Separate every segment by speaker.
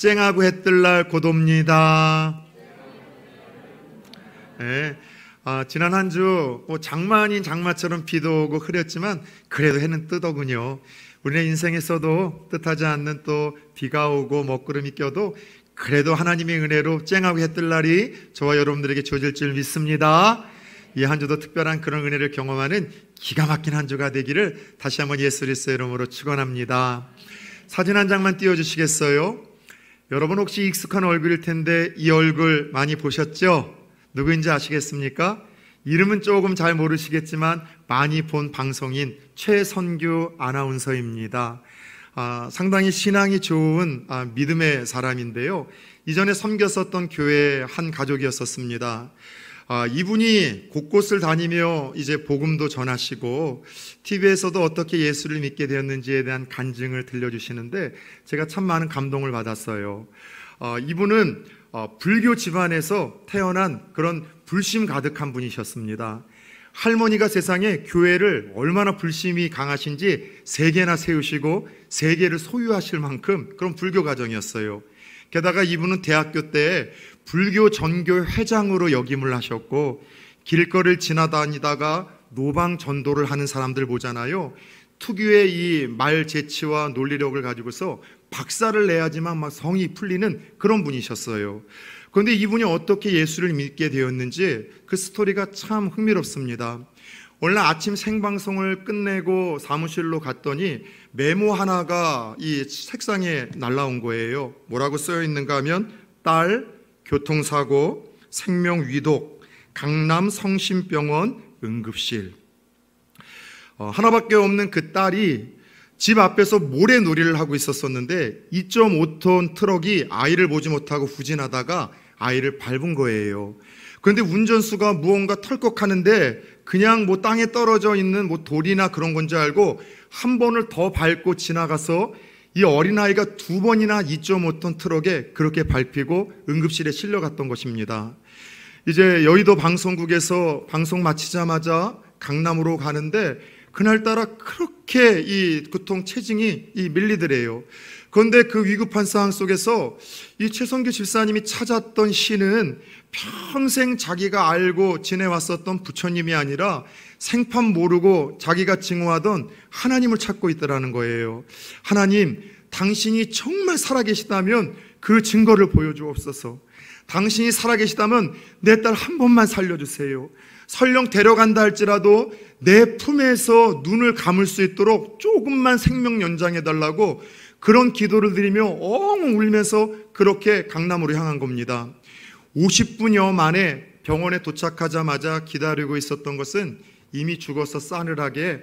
Speaker 1: 쨍하고 해뜰날 곧 옵니다. 네. 지난 한 주 장마 아닌 장마처럼 비도 오고 흐렸지만 그래도 해는 뜨더군요. 우리의 인생에서도 뜻하지 않는 또 비가 오고 먹구름이 껴도 그래도 하나님의 은혜로 쨍하고 해뜰 날이 저와 여러분들에게 주어질 줄 믿습니다. 이 한 주도 특별한 그런 은혜를 경험하는 기가 막힌 한 주가 되기를 다시 한번 예수 그리스도의 이름으로 축원합니다. 사진 한 장만 띄워주시겠어요? 여러분 혹시 익숙한 얼굴일 텐데 이 얼굴 많이 보셨죠? 누구인지 아시겠습니까? 이름은 조금 잘 모르시겠지만 많이 본 방송인 최선규 아나운서입니다. 상당히 신앙이 좋은 믿음의 사람인데요. 이전에 섬겼었던 교회의 한 가족이었었습니다. 이분이 곳곳을 다니며 이제 복음도 전하시고 TV에서도 어떻게 예수를 믿게 되었는지에 대한 간증을 들려주시는데 제가 참 많은 감동을 받았어요. 이분은 불교 집안에서 태어난 그런 불심 가득한 분이셨습니다. 할머니가 세상에 교회를 얼마나 불심이 강하신지 3개나 세우시고 3개를 소유하실 만큼 그런 불교 가정이었어요. 게다가 이분은 대학교 때 불교 전교 회장으로 역임을 하셨고 길거리를 지나다니다가 노방 전도를 하는 사람들 보잖아요. 특유의 이 말 재치와 논리력을 가지고서 박사를 내야지만 막 성이 풀리는 그런 분이셨어요. 그런데 이분이 어떻게 예수를 믿게 되었는지 그 스토리가 참 흥미롭습니다. 오늘 아침 생방송을 끝내고 사무실로 갔더니 메모 하나가 이 책상에 날라온 거예요. 뭐라고 쓰여 있는가 하면 딸, 교통사고, 생명위독, 강남 성심병원 응급실. 하나밖에 없는 그 딸이 집 앞에서 모래놀이를 하고 있었었는데 2.5톤 트럭이 아이를 보지 못하고 후진하다가 아이를 밟은 거예요. 그런데 운전수가 무언가 털컥하는데 그냥 땅에 떨어져 있는 돌이나 그런 건 줄 알고 한 번을 더 밟고 지나가서 이 어린아이가 2번이나 2.5톤 트럭에 그렇게 밟히고 응급실에 실려갔던 것입니다. 이제 여의도 방송국에서 방송 마치자마자 강남으로 가는데 그날따라 그렇게 이 고통 체증이 밀리더래요. 그런데 그 위급한 상황 속에서 이 최선규 집사님이 찾았던 신은 평생 자기가 알고 지내왔었던 부처님이 아니라 생판 모르고 자기가 증오하던 하나님을 찾고 있더라는 거예요. 하나님, 당신이 정말 살아계시다면 그 증거를 보여주옵소서. 당신이 살아계시다면 내 딸 한 번만 살려주세요. 설령 데려간다 할지라도 내 품에서 눈을 감을 수 있도록 조금만 생명 연장해달라고 그런 기도를 드리며 엉 울면서 그렇게 강남으로 향한 겁니다. 50분여 만에 병원에 도착하자마자 기다리고 있었던 것은 이미 죽어서 싸늘하게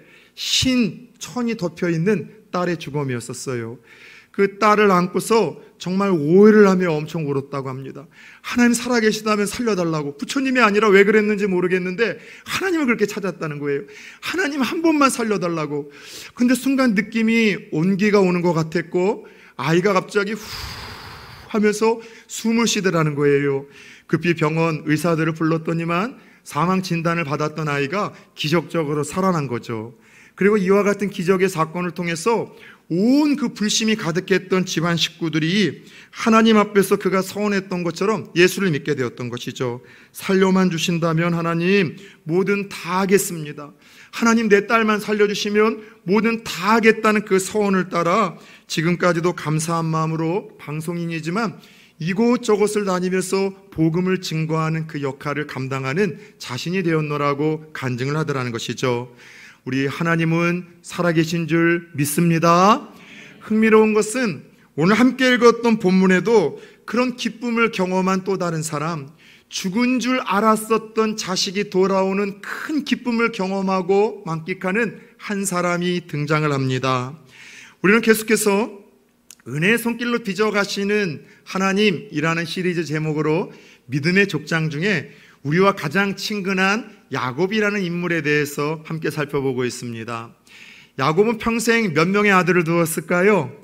Speaker 1: 천이 덮여있는 딸의 죽음이었었어요. 그 딸을 안고서 정말 오해를 하며 엄청 울었다고 합니다. 하나님 살아계시다면 살려달라고. 부처님이 아니라 왜 그랬는지 모르겠는데 하나님을 그렇게 찾았다는 거예요. 하나님 한 번만 살려달라고. 근데 순간 느낌이 온기가 오는 것 같았고 아이가 갑자기 후 하면서 숨을 쉬더라는 거예요. 급히 병원 의사들을 불렀더니만 사망 진단을 받았던 아이가 기적적으로 살아난 거죠. 그리고 이와 같은 기적의 사건을 통해서 온 그 불심이 가득했던 집안 식구들이 하나님 앞에서 그가 서원했던 것처럼 예수를 믿게 되었던 것이죠. 살려만 주신다면 하나님 뭐든 다 하겠습니다. 하나님 내 딸만 살려주시면 뭐든 다 하겠다는 그 서원을 따라 지금까지도 감사한 마음으로 방송인이지만 이곳저곳을 다니면서 복음을 증거하는 그 역할을 감당하는 자신이 되었노라고 간증을 하더라는 것이죠. 우리 하나님은 살아계신 줄 믿습니다. 흥미로운 것은 오늘 함께 읽었던 본문에도 그런 기쁨을 경험한 또 다른 사람, 죽은 줄 알았었던 자식이 돌아오는 큰 기쁨을 경험하고 만끽하는 한 사람이 등장을 합니다. 우리는 계속해서 은혜의 손길로 빚어가시는 하나님이라는 시리즈 제목으로 믿음의 족장 중에 우리와 가장 친근한 야곱이라는 인물에 대해서 함께 살펴보고 있습니다. 야곱은 평생 몇 명의 아들을 두었을까요?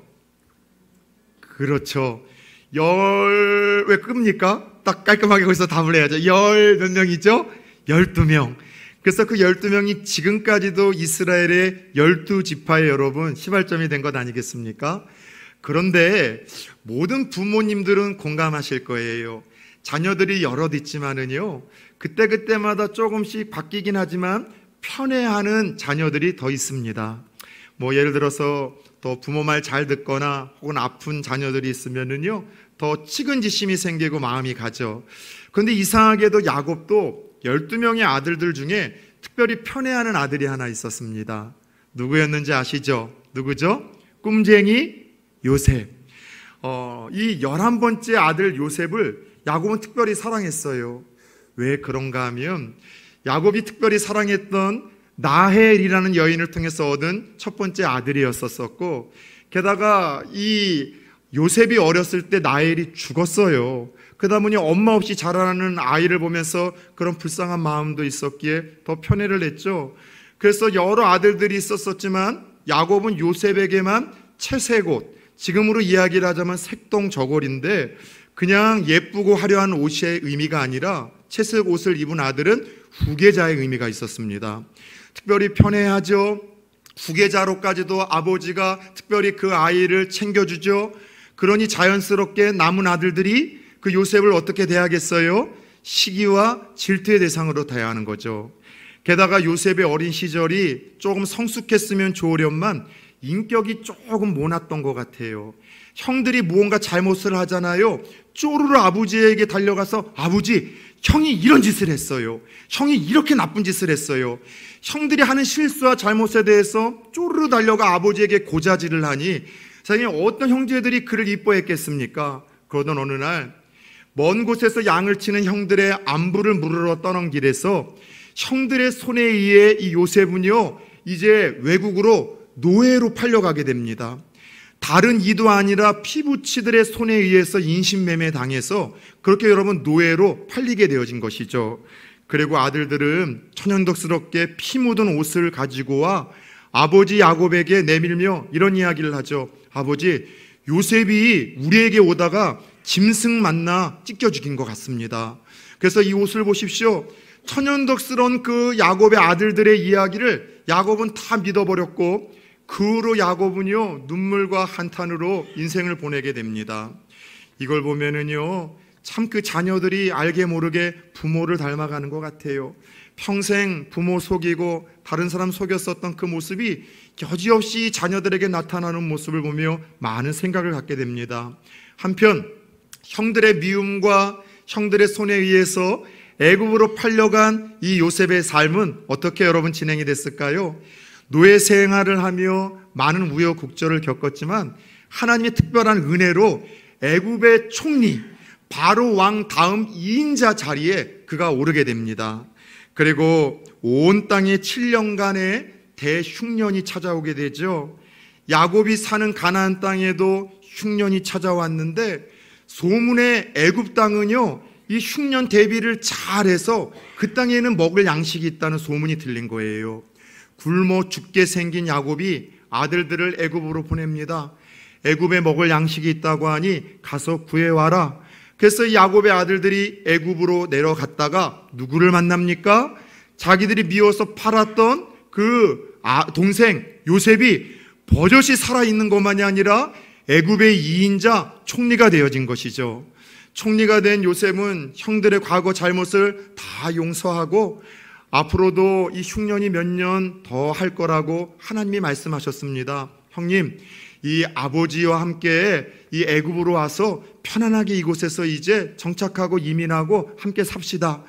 Speaker 1: 그렇죠. 왜 끕니까? 딱 깔끔하게 거기서 답을 해야죠. 몇 명이죠? 12명. 그래서 그 12명이 지금까지도 이스라엘의 12지파의 여러분 시발점이 된 것 아니겠습니까? 그런데 모든 부모님들은 공감하실 거예요. 자녀들이 여럿 있지만은요, 그때그때마다 조금씩 바뀌긴 하지만 편애하는 자녀들이 더 있습니다. 예를 들어서 더 부모 말 잘 듣거나 혹은 아픈 자녀들이 있으면은요, 더 측은지심이 생기고 마음이 가죠. 그런데 이상하게도 야곱도 12명의 아들들 중에 특별히 편애하는 아들이 하나 있었습니다. 누구였는지 아시죠? 누구죠? 꿈쟁이 요셉. 이 11번째 아들 요셉을 야곱은 특별히 사랑했어요. 왜 그런가 하면 야곱이 특별히 사랑했던 라헬이라는 여인을 통해서 얻은 첫 번째 아들이었었고, 게다가 이 요셉이 어렸을 때 라헬이 죽었어요. 그러다 보니 엄마 없이 자라나는 아이를 보면서 그런 불쌍한 마음도 있었기에 더 편애를 했죠. 그래서 여러 아들들이 있었지만 야곱은 요셉에게만 채색옷, 지금으로 이야기를 하자면 색동저고리인데 그냥 예쁘고 화려한 옷의 의미가 아니라 채색 옷을 입은 아들은 후계자의 의미가 있었습니다. 특별히 편애하죠. 후계자로까지도 아버지가 특별히 그 아이를 챙겨주죠. 그러니 자연스럽게 남은 아들들이 그 요셉을 어떻게 대하겠어요? 시기와 질투의 대상으로 대하는 거죠. 게다가 요셉의 어린 시절이 조금 성숙했으면 좋으련만 인격이 조금 모났던 것 같아요. 형들이 무언가 잘못을 하잖아요. 쪼르르 아버지에게 달려가서 아버지, 형이 이런 짓을 했어요. 형이 이렇게 나쁜 짓을 했어요. 형들이 하는 실수와 잘못에 대해서 쪼르르 달려가 아버지에게 고자질을 하니 세상에 어떤 형제들이 그를 이뻐했겠습니까? 그러던 어느 날 먼 곳에서 양을 치는 형들의 안부를 물으러 떠난 길에서 형들의 손에 의해 이 요셉은요, 이제 외국으로 노예로 팔려가게 됩니다. 다른 이도 아니라 피부치들의 손에 의해서 인신매매 당해서 그렇게 여러분 노예로 팔리게 되어진 것이죠. 그리고 아들들은 천연덕스럽게 피 묻은 옷을 가지고 와 아버지 야곱에게 내밀며 이런 이야기를 하죠. 아버지, 요셉이 우리에게 오다가 짐승 만나 찢겨 죽인 것 같습니다. 그래서 이 옷을 보십시오. 천연덕스러운 그 야곱의 아들들의 이야기를 야곱은 다 믿어버렸고 그 후로 야곱은요, 눈물과 한탄으로 인생을 보내게 됩니다. 이걸 보면은요, 참 그 자녀들이 알게 모르게 부모를 닮아가는 것 같아요. 평생 부모 속이고 다른 사람 속였었던 그 모습이 여지없이 자녀들에게 나타나는 모습을 보며 많은 생각을 갖게 됩니다. 한편 형들의 미움과 형들의 손에 의해서 애굽으로 팔려간 이 요셉의 삶은 어떻게 여러분 진행이 됐을까요? 노예 생활을 하며 많은 우여곡절을 겪었지만 하나님의 특별한 은혜로 애굽의 총리 바로 왕 다음 2인자 자리에 그가 오르게 됩니다. 그리고 온 땅에 7년간의 대흉년이 찾아오게 되죠. 야곱이 사는 가나안 땅에도 흉년이 찾아왔는데 소문의 애굽 땅은요, 이 흉년 대비를 잘해서 그 땅에는 먹을 양식이 있다는 소문이 들린 거예요. 굶어 죽게 생긴 야곱이 아들들을 애굽으로 보냅니다. 애굽에 먹을 양식이 있다고 하니 가서 구해와라. 그래서 야곱의 아들들이 애굽으로 내려갔다가 누구를 만납니까? 자기들이 미워서 팔았던 그 동생 요셉이 버젓이 살아있는 것만이 아니라 애굽의 2인자 총리가 되어진 것이죠. 총리가 된 요셉은 형들의 과거 잘못을 다 용서하고 앞으로도 이 흉년이 몇 년 더 할 거라고 하나님이 말씀하셨습니다. 형님, 이 아버지와 함께 이 애굽으로 와서 편안하게 이곳에서 이제 정착하고 이민하고 함께 삽시다.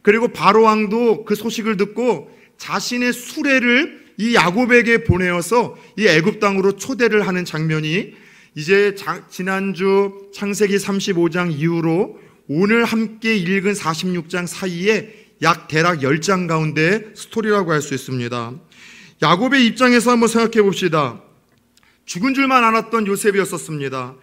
Speaker 1: 그리고 바로 왕도 그 소식을 듣고 자신의 수레를 이 야곱에게 보내어서 이 애굽 땅으로 초대를 하는 장면이 이제 지난주 창세기 35장 이후로 오늘 함께 읽은 46장 사이에 약 대략 10장 가운데 스토리라고 할 수 있습니다. 야곱의 입장에서 한번 생각해 봅시다. 죽은 줄만 알았던 요셉이었었습니다.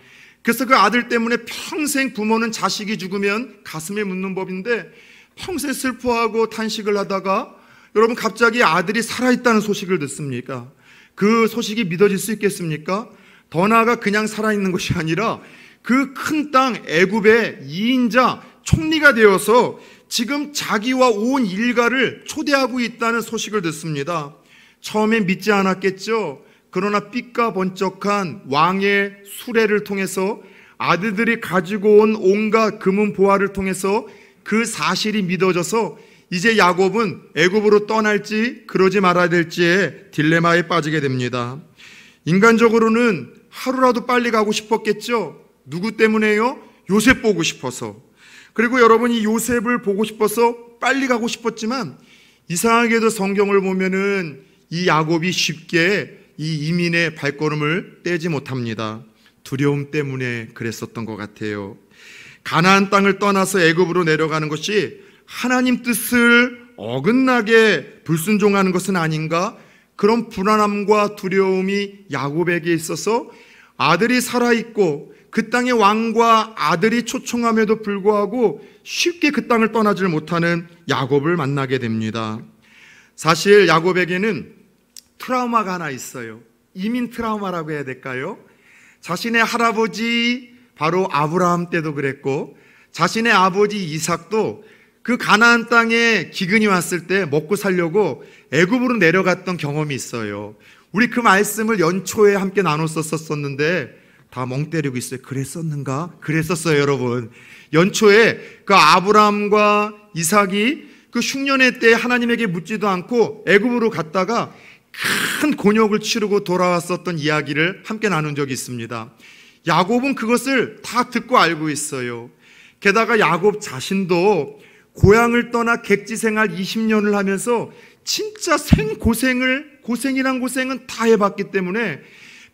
Speaker 1: 그래서 그 아들 때문에 평생 부모는 자식이 죽으면 가슴에 묻는 법인데 평생 슬퍼하고 탄식을 하다가 여러분 갑자기 아들이 살아있다는 소식을 듣습니까? 그 소식이 믿어질 수 있겠습니까? 더 나아가 그냥 살아있는 것이 아니라 그 큰 땅 애굽의 2인자 총리가 되어서 지금 자기와 온 일가를 초대하고 있다는 소식을 듣습니다. 처음엔 믿지 않았겠죠. 그러나 삐까번쩍한 왕의 수레를 통해서 아들들이 가지고 온 온갖 금은 보화를 통해서 그 사실이 믿어져서 이제 야곱은 애굽으로 떠날지 그러지 말아야 될지의 딜레마에 빠지게 됩니다. 인간적으로는 하루라도 빨리 가고 싶었겠죠. 누구 때문에요? 요셉 보고 싶어서. 그리고 여러분이 요셉을 보고 싶어서 빨리 가고 싶었지만 이상하게도 성경을 보면은 이 야곱이 쉽게 이 이민의 발걸음을 떼지 못합니다. 두려움 때문에 그랬었던 것 같아요. 가나안 땅을 떠나서 애굽으로 내려가는 것이 하나님 뜻을 어긋나게 불순종하는 것은 아닌가? 그런 불안함과 두려움이 야곱에게 있어서 아들이 살아있고 그 땅의 왕과 아들이 초청함에도 불구하고 쉽게 그 땅을 떠나질 못하는 야곱을 만나게 됩니다. 사실 야곱에게는 트라우마가 하나 있어요. 이민 트라우마라고 해야 될까요? 자신의 할아버지 바로 아브라함 때도 그랬고 자신의 아버지 이삭도 그 가나안 땅에 기근이 왔을 때 먹고 살려고 애굽으로 내려갔던 경험이 있어요. 우리 그 말씀을 연초에 함께 나눴었는데 다 멍 때리고 있어요. 그랬었는가? 그랬었어요, 여러분. 연초에 그 아브라함과 이삭이 그 흉년의 때에 하나님에게 묻지도 않고 애굽으로 갔다가 큰 곤욕을 치르고 돌아왔었던 이야기를 함께 나눈 적이 있습니다. 야곱은 그것을 다 듣고 알고 있어요. 게다가 야곱 자신도 고향을 떠나 객지 생활 20년을 하면서 진짜 고생이란 고생은 다 해봤기 때문에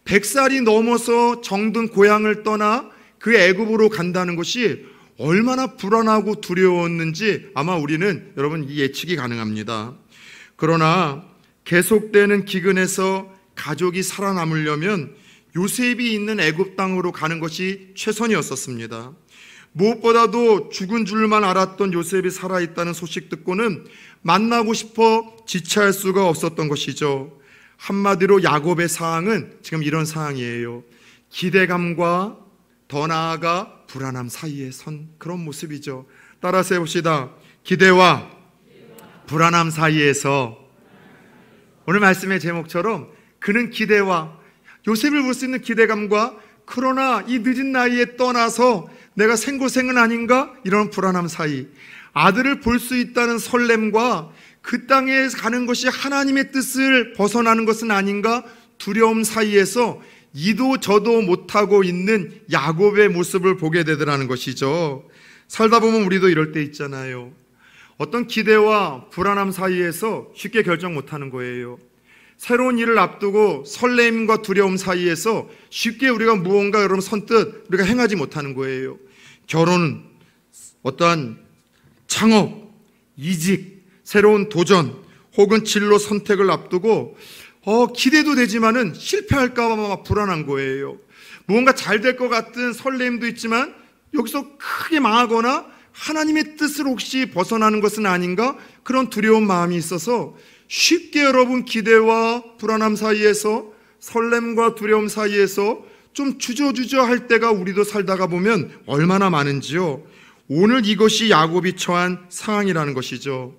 Speaker 1: 100살이 넘어서 정든 고향을 떠나 그 애굽으로 간다는 것이 얼마나 불안하고 두려웠는지 아마 우리는 여러분 이 예측이 가능합니다. 그러나 계속되는 기근에서 가족이 살아남으려면 요셉이 있는 애굽 땅으로 가는 것이 최선이었었습니다. 무엇보다도 죽은 줄만 알았던 요셉이 살아있다는 소식 듣고는 만나고 싶어 지체할 수가 없었던 것이죠. 한마디로 야곱의 상황은 지금 이런 상황이에요. 기대감과 더 나아가 불안함 사이에 선 그런 모습이죠. 따라서 해봅시다. 기대와 불안함 사이에서. 오늘 말씀의 제목처럼 그는 기대와 요셉을 볼 수 있는 기대감과 그러나 이 늦은 나이에 떠나서 내가 생고생은 아닌가? 이런 불안함 사이, 아들을 볼 수 있다는 설렘과 그 땅에 가는 것이 하나님의 뜻을 벗어나는 것은 아닌가? 두려움 사이에서 이도 저도 못하고 있는 야곱의 모습을 보게 되더라는 것이죠. 살다 보면 우리도 이럴 때 있잖아요. 어떤 기대와 불안함 사이에서 쉽게 결정 못하는 거예요. 새로운 일을 앞두고 설렘과 두려움 사이에서 쉽게 우리가 무언가 여러분 선뜻 우리가 행하지 못하는 거예요. 결혼, 어떠한 창업, 이직, 새로운 도전 혹은 진로 선택을 앞두고 기대도 되지만은 실패할까 봐 불안한 거예요. 무언가 잘 될 것 같은 설렘도 있지만 여기서 크게 망하거나 하나님의 뜻을 혹시 벗어나는 것은 아닌가? 그런 두려운 마음이 있어서 쉽게 여러분 기대와 불안함 사이에서 설렘과 두려움 사이에서 좀 주저주저할 때가 우리도 살다가 보면 얼마나 많은지요. 오늘 이것이 야곱이 처한 상황이라는 것이죠.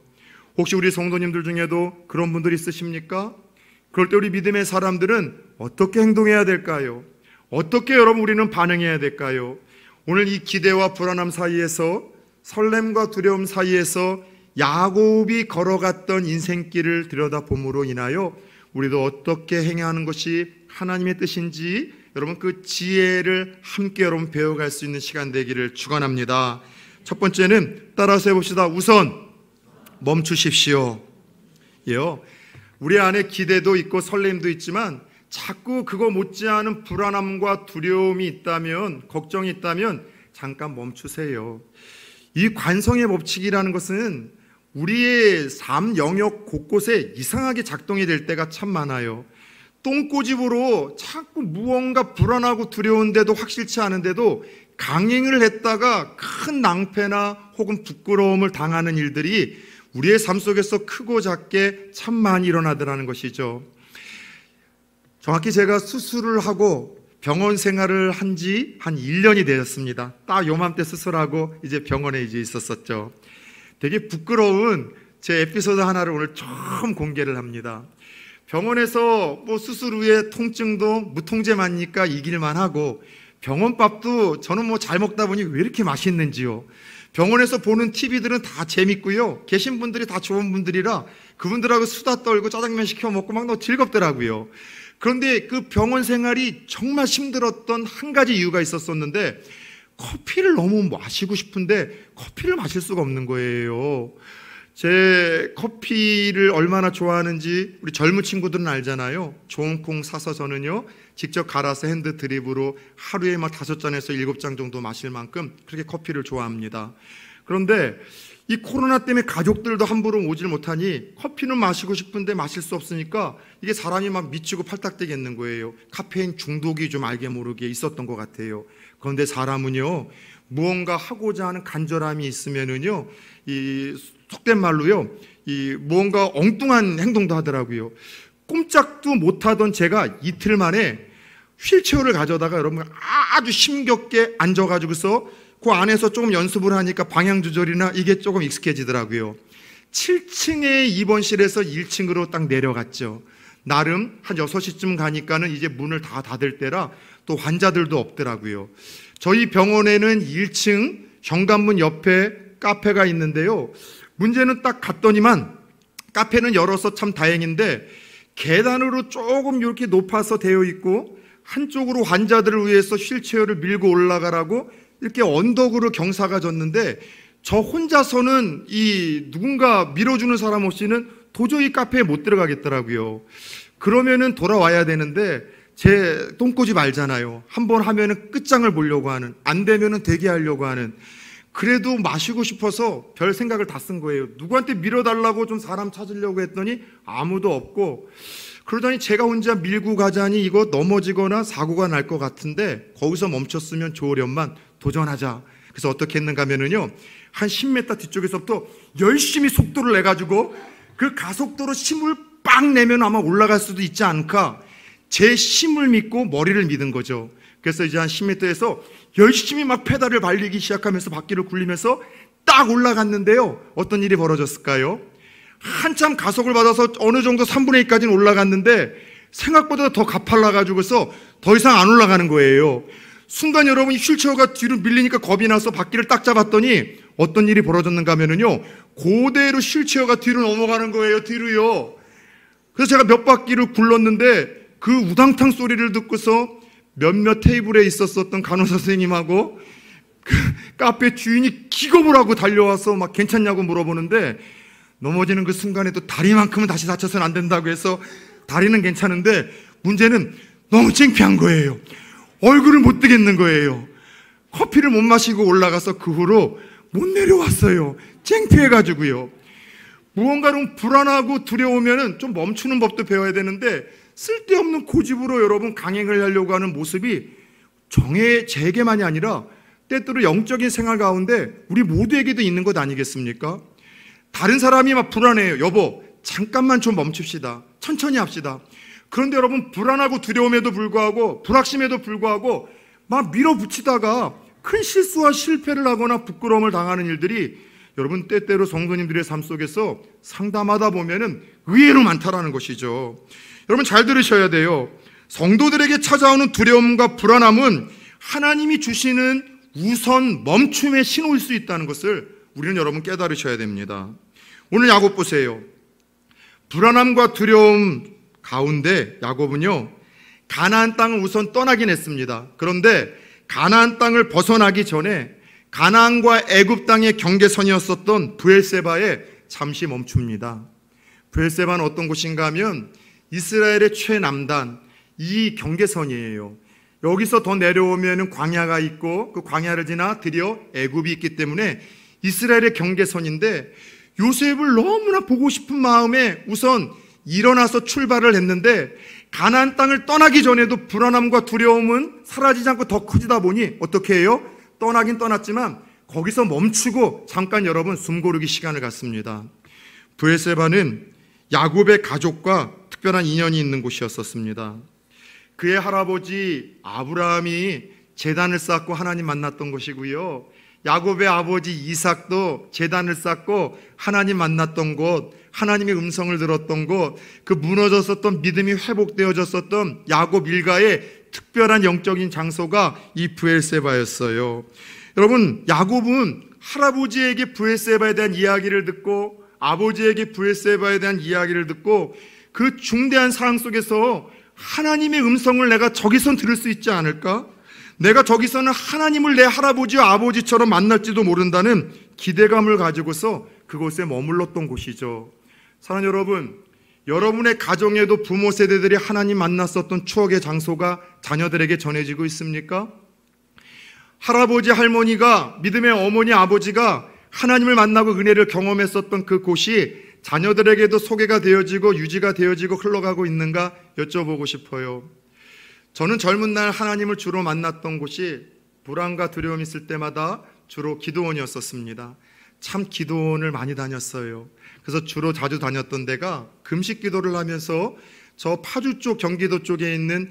Speaker 1: 혹시 우리 성도님들 중에도 그런 분들이 있으십니까? 그럴 때 우리 믿음의 사람들은 어떻게 행동해야 될까요? 어떻게 여러분 우리는 반응해야 될까요? 오늘 이 기대와 불안함 사이에서 설렘과 두려움 사이에서 야곱이 걸어갔던 인생길을 들여다봄으로 인하여 우리도 어떻게 행해야 하는 것이 하나님의 뜻인지 여러분 그 지혜를 함께 여러분 배워갈 수 있는 시간 되기를 축원합니다. 첫 번째는 따라서 해봅시다. 우선 멈추십시오. 예요. 우리 안에 기대도 있고 설렘도 있지만 자꾸 그거 못지않은 불안함과 두려움이 있다면, 걱정이 있다면 잠깐 멈추세요. 이 관성의 법칙이라는 것은 우리의 삶 영역 곳곳에 이상하게 작동이 될 때가 참 많아요. 똥꼬집으로 자꾸 무언가 불안하고 두려운데도 확실치 않은데도 강행을 했다가 큰 낭패나 혹은 부끄러움을 당하는 일들이 우리의 삶 속에서 크고 작게 참 많이 일어나더라는 것이죠. 정확히 제가 수술을 하고 병원 생활을 한 지 한 1년이 되었습니다. 딱 요맘때 수술하고 이제 병원에 이제 있었었죠. 되게 부끄러운 제 에피소드 하나를 오늘 처음 공개를 합니다. 병원에서 뭐 수술 후에 통증도 무통제 맞으니까 이길만 하고, 병원밥도 저는 뭐 잘 먹다 보니 왜 이렇게 맛있는지요. 병원에서 보는 TV들은 다 재밌고요, 계신 분들이 다 좋은 분들이라 그분들하고 수다 떨고 짜장면 시켜 먹고 막 너무 즐겁더라고요. 그런데 그 병원 생활이 정말 힘들었던 한 가지 이유가 있었었는데, 커피를 너무 마시고 싶은데 커피를 마실 수가 없는 거예요. 제 커피를 얼마나 좋아하는지 우리 젊은 친구들은 알잖아요. 좋은 콩 사서 저는요 직접 갈아서 핸드 드립으로 하루에 막 5잔에서 7잔 정도 마실 만큼 그렇게 커피를 좋아합니다. 그런데 이 코로나 때문에 가족들도 함부로 오질 못하니 커피는 마시고 싶은데 마실 수 없으니까 이게 사람이 막 미치고 팔딱대겠는 거예요. 카페인 중독이 좀 알게 모르게 있었던 것 같아요. 그런데 사람은요, 무언가 하고자 하는 간절함이 있으면은요, 이 속된 말로요, 이 무언가 엉뚱한 행동도 하더라고요. 꼼짝도 못하던 제가 이틀 만에 휠체어를 가져다가 여러분 아주 힘겹게 앉아가지고서 그 안에서 조금 연습을 하니까 방향 조절이나 이게 조금 익숙해지더라고요. 7층의 입원실에서 1층으로 딱 내려갔죠. 나름 한 6시쯤 가니까는 이제 문을 다 닫을 때라 또 환자들도 없더라고요. 저희 병원에는 1층 현관문 옆에 카페가 있는데요. 문제는 딱 갔더니만 카페는 열어서 참 다행인데 계단으로 조금 이렇게 높아서 되어 있고 한쪽으로 환자들을 위해서 휠체어를 밀고 올라가라고 이렇게 언덕으로 경사가 졌는데 저 혼자서는 이 누군가 밀어주는 사람 없이는 도저히 카페에 못 들어가겠더라고요. 그러면은 돌아와야 되는데 제 똥꼬집 알잖아요. 한번 하면은 끝장을 보려고 하는, 안 되면은 되게 하려고 하는. 그래도 마시고 싶어서 별 생각을 다 쓴 거예요. 누구한테 밀어달라고 좀 사람 찾으려고 했더니 아무도 없고, 그러더니 제가 혼자 밀고 가자니 이거 넘어지거나 사고가 날 것 같은데 거기서 멈췄으면 좋으련만 도전하자. 그래서 어떻게 했는가 하면은요, 한 10m 뒤쪽에서부터 열심히 속도를 내가지고 그 가속도로 힘을 빵 내면 아마 올라갈 수도 있지 않을까, 제 힘을 믿고 머리를 믿은 거죠. 그래서 이제 한 10m에서 열심히 막 페달을 밟기 시작하면서 바퀴를 굴리면서 딱 올라갔는데요, 어떤 일이 벌어졌을까요? 한참 가속을 받아서 어느 정도 3분의 2까지는 올라갔는데 생각보다 더 가팔라가지고서 더 이상 안 올라가는 거예요. 순간 여러분, 휠체어가 뒤로 밀리니까 겁이 나서 바퀴를 딱 잡았더니 어떤 일이 벌어졌는가 하면은요, 그대로 휠체어가 뒤로 넘어가는 거예요. 뒤로요. 그래서 제가 몇 바퀴를 굴렀는데 그 우당탕 소리를 듣고서 몇몇 테이블에 있었던 간호사 선생님하고 그 카페 주인이 기겁을 하고 달려와서 막 괜찮냐고 물어보는데, 넘어지는 그 순간에도 다리만큼은 다시 다쳐서는 안 된다고 해서 다리는 괜찮은데 문제는 너무 창피한 거예요. 얼굴을 못 뜨겠는 거예요. 커피를 못 마시고 올라가서 그 후로 못 내려왔어요. 창피해가지고요. 무언가는 불안하고 두려우면은 좀 멈추는 법도 배워야 되는데 쓸데없는 고집으로 여러분 강행을 하려고 하는 모습이 제게만이 아니라 때때로 영적인 생활 가운데 우리 모두에게도 있는 것 아니겠습니까? 다른 사람이 막 불안해요. 여보, 잠깐만 좀 멈춥시다. 천천히 합시다. 그런데 여러분, 불안하고 두려움에도 불구하고 불확심에도 불구하고 막 밀어붙이다가 큰 실수와 실패를 하거나 부끄러움을 당하는 일들이 여러분 때때로 성도님들의 삶 속에서 상담하다 보면은 의외로 많다라는 것이죠. 여러분 잘 들으셔야 돼요. 성도들에게 찾아오는 두려움과 불안함은 하나님이 주시는 우선 멈춤의 신호일 수 있다는 것을 우리는 여러분 깨달으셔야 됩니다. 오늘 야곱 보세요. 불안함과 두려움 가운데 야곱은요, 가나안 땅을 우선 떠나긴 했습니다. 그런데 가나안 땅을 벗어나기 전에 가나안과 애굽 땅의 경계선이었었던 브엘세바에 잠시 멈춥니다. 브엘세바는 어떤 곳인가 하면 이스라엘의 최남단, 이 경계선이에요. 여기서 더 내려오면 광야가 있고 그 광야를 지나 드디어 애굽이 있기 때문에 이스라엘의 경계선인데, 요셉을 너무나 보고 싶은 마음에 우선 일어나서 출발을 했는데 가나안 땅을 떠나기 전에도 불안함과 두려움은 사라지지 않고 더 커지다 보니 어떻게 해요? 떠나긴 떠났지만 거기서 멈추고 잠깐 여러분 숨고르기 시간을 갖습니다. 브엘세바는 야곱의 가족과 특별한 인연이 있는 곳이었었습니다. 그의 할아버지 아브라함이 제단을 쌓고 하나님 만났던 것이고요, 야곱의 아버지 이삭도 제단을 쌓고 하나님 만났던 곳, 하나님의 음성을 들었던 곳, 그 무너졌었던 믿음이 회복되어졌었던 야곱 일가의 특별한 영적인 장소가 이 브엘세바였어요. 여러분, 야곱은 할아버지에게 브엘세바에 대한 이야기를 듣고 아버지에게 브엘세바에 대한 이야기를 듣고 그 중대한 상황 속에서 하나님의 음성을 내가 저기선 들을 수 있지 않을까? 내가 저기서는 하나님을 내 할아버지와 아버지처럼 만날지도 모른다는 기대감을 가지고서 그곳에 머물렀던 곳이죠. 사랑하는 여러분, 여러분의 가정에도 부모 세대들이 하나님 만났었던 추억의 장소가 자녀들에게 전해지고 있습니까? 할아버지, 할머니가, 믿음의 어머니, 아버지가 하나님을 만나고 은혜를 경험했었던 그 곳이 자녀들에게도 소개가 되어지고 유지가 되어지고 흘러가고 있는가 여쭤보고 싶어요. 저는 젊은 날 하나님을 주로 만났던 곳이 불안과 두려움이 있을 때마다 주로 기도원이었었습니다. 참 기도원을 많이 다녔어요. 그래서 주로 자주 다녔던 데가 금식 기도를 하면서 저 파주 쪽, 경기도 쪽에 있는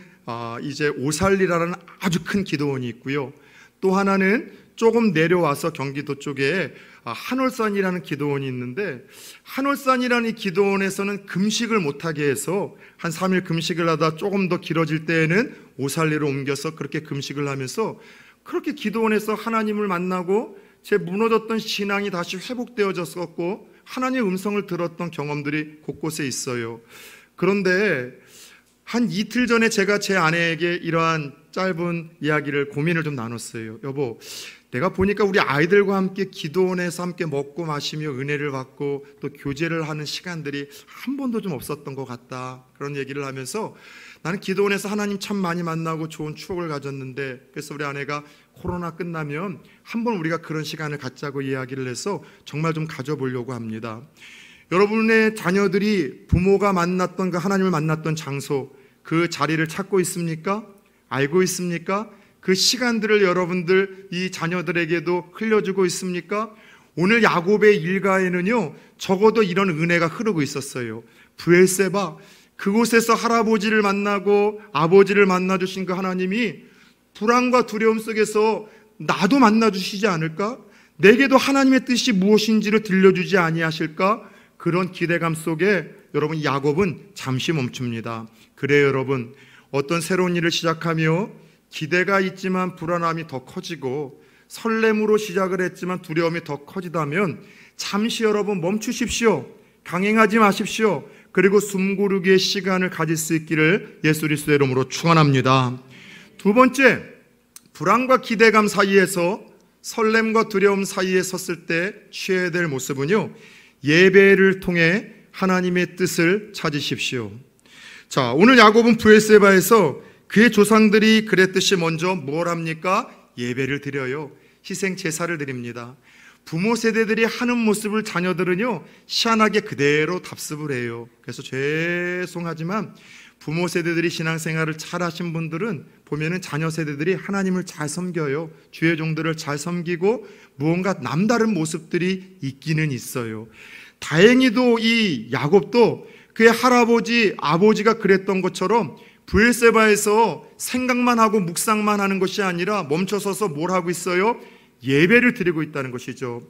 Speaker 1: 이제 오살리라는 아주 큰 기도원이 있고요. 또 하나는 조금 내려와서 경기도 쪽에 한월산이라는 기도원이 있는데, 한월산이라는 이 기도원에서는 금식을 못하게 해서 한 3일 금식을 하다 조금 더 길어질 때에는 오살리로 옮겨서 그렇게 금식을 하면서 그렇게 기도원에서 하나님을 만나고 제 무너졌던 신앙이 다시 회복되어졌었고 하나님의 음성을 들었던 경험들이 곳곳에 있어요. 그런데 한 이틀 전에 제가 제 아내에게 이러한 짧은 이야기를, 고민을 좀 나눴어요. 여보, 내가 보니까 우리 아이들과 함께 기도원에서 함께 먹고 마시며 은혜를 받고 또 교제를 하는 시간들이 한 번도 좀 없었던 것 같다. 그런 얘기를 하면서 나는 기도원에서 하나님 참 많이 만나고 좋은 추억을 가졌는데, 그래서 우리 아내가 코로나 끝나면 한번 우리가 그런 시간을 갖자고 이야기를 해서 정말 좀 가져보려고 합니다. 여러분의 자녀들이 부모가 만났던 그 하나님을 만났던 장소, 그 자리를 찾고 있습니까? 알고 있습니까? 그 시간들을 여러분들 이 자녀들에게도 흘려주고 있습니까? 오늘 야곱의 일가에는요, 적어도 이런 은혜가 흐르고 있었어요. 브엘세바, 그곳에서 할아버지를 만나고 아버지를 만나주신 그 하나님이 불안과 두려움 속에서 나도 만나주시지 않을까? 내게도 하나님의 뜻이 무엇인지를 들려주지 아니하실까? 그런 기대감 속에 여러분, 야곱은 잠시 멈춥니다. 그래요, 여러분, 어떤 새로운 일을 시작하며 기대가 있지만 불안함이 더 커지고 설렘으로 시작을 했지만 두려움이 더 커지다면 잠시 여러분 멈추십시오. 강행하지 마십시오. 그리고 숨 고르기의 시간을 가질 수 있기를 예수 그리스도의 이름으로 축원합니다. 두 번째, 불안과 기대감 사이에서, 설렘과 두려움 사이에 섰을 때 취해야 될 모습은요, 예배를 통해 하나님의 뜻을 찾으십시오. 자, 오늘 야곱은 브엘세바에서 그의 조상들이 그랬듯이 먼저 뭘 합니까? 예배를 드려요. 희생 제사를 드립니다. 부모 세대들이 하는 모습을 자녀들은요, 희한하게 그대로 답습을 해요. 그래서 죄송하지만 부모 세대들이 신앙생활을 잘 하신 분들은 보면은 자녀 세대들이 하나님을 잘 섬겨요. 주의 종들을 잘 섬기고 무언가 남다른 모습들이 있기는 있어요. 다행히도 이 야곱도 그의 할아버지, 아버지가 그랬던 것처럼 브엘세바에서 생각만 하고 묵상만 하는 것이 아니라 멈춰서서 뭘 하고 있어요? 예배를 드리고 있다는 것이죠.